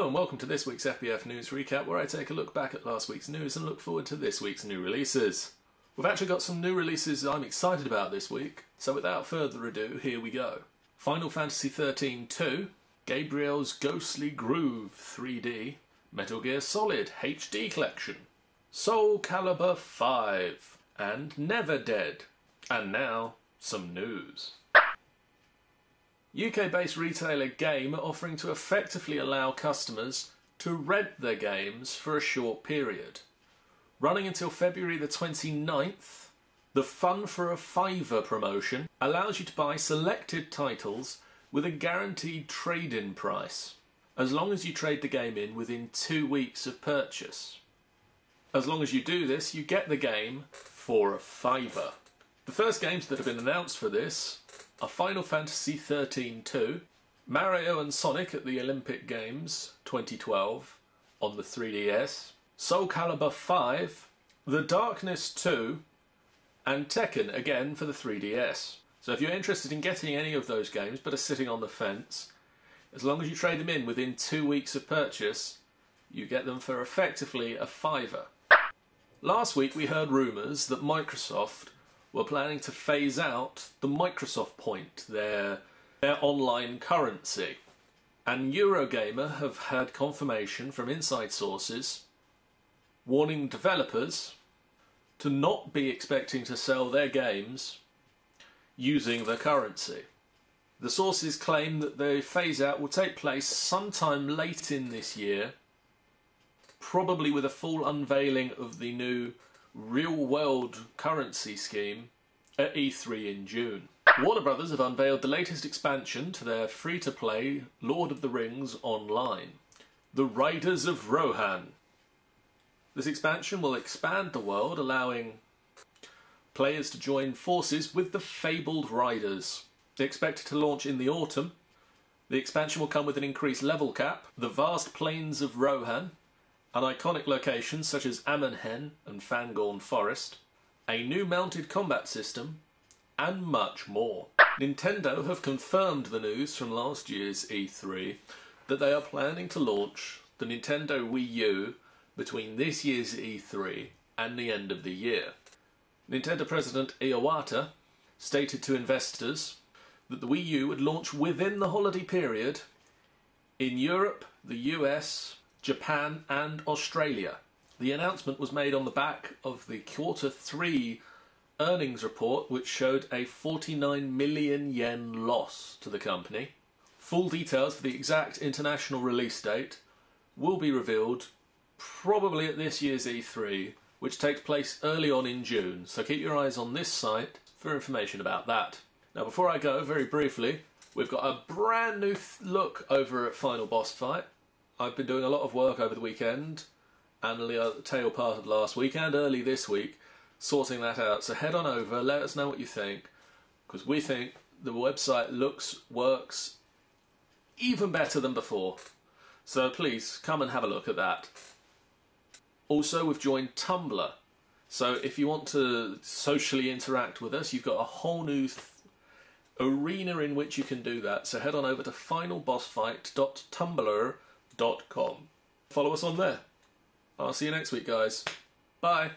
Hello and welcome to this week's FBF News Recap, where I take a look back at last week's news and look forward to this week's new releases. We've actually got some new releases I'm excited about this week, so without further ado, here we go. Final Fantasy XIII 2, Gabriel's Ghostly Groove 3D, Metal Gear Solid HD Collection, Soul Calibur 5, and Never Dead. And now, some news. UK-based retailer Game are offering to effectively allow customers to rent their games for a short period. Running until February the 29th, the Fun for a Fiver promotion allows you to buy selected titles with a guaranteed trade-in price, as long as you trade the game in within 2 weeks of purchase. As long as you do this, you get the game for a fiver. The first games that have been announced for this are Final Fantasy XIII 2, Mario and Sonic at the Olympic Games 2012 on the 3DS, Soul Calibur 5, The Darkness 2, and Tekken again for the 3DS. So if you're interested in getting any of those games but are sitting on the fence, as long as you trade them in within 2 weeks of purchase, you get them for effectively a fiver. Last week we heard rumours that Microsoft were planning to phase out the Microsoft Point, their online currency. And Eurogamer have had confirmation from inside sources warning developers to not be expecting to sell their games using the currency. The sources claim that the phase out will take place sometime late in this year, probably with a full unveiling of the new real-world currency scheme at E3 in June. Warner Brothers have unveiled the latest expansion to their free-to-play Lord of the Rings Online, The Riders of Rohan. This expansion will expand the world, allowing players to join forces with the fabled riders. They're expected to launch in the autumn. The expansion will come with an increased level cap, the vast plains of Rohan, and iconic locations such as Ammonhen and Fangorn Forest, a new mounted combat system, and much more. Nintendo have confirmed the news from last year's E3 that they are planning to launch the Nintendo Wii U between this year's E3 and the end of the year. Nintendo President Iwata stated to investors that the Wii U would launch within the holiday period in Europe, the US, Japan and Australia. The announcement was made on the back of the Q3 earnings report, which showed a 49 million yen loss to the company. Full details for the exact international release date will be revealed probably at this year's E3, which takes place early on in June, so keep your eyes on this site for information about that. Now before I go, very briefly, we've got a brand new look over at Final Boss Fight. I've been doing a lot of work over the weekend and the tail part of last week and early this week sorting that out. So head on over, let us know what you think, because we think the website works even better than before. So please come and have a look at that. Also, we've joined Tumblr. So if you want to socially interact with us, you've got a whole new arena in which you can do that. So head on over to finalbossfight.tumblr.com. Follow us on there. I'll see you next week, guys. Bye.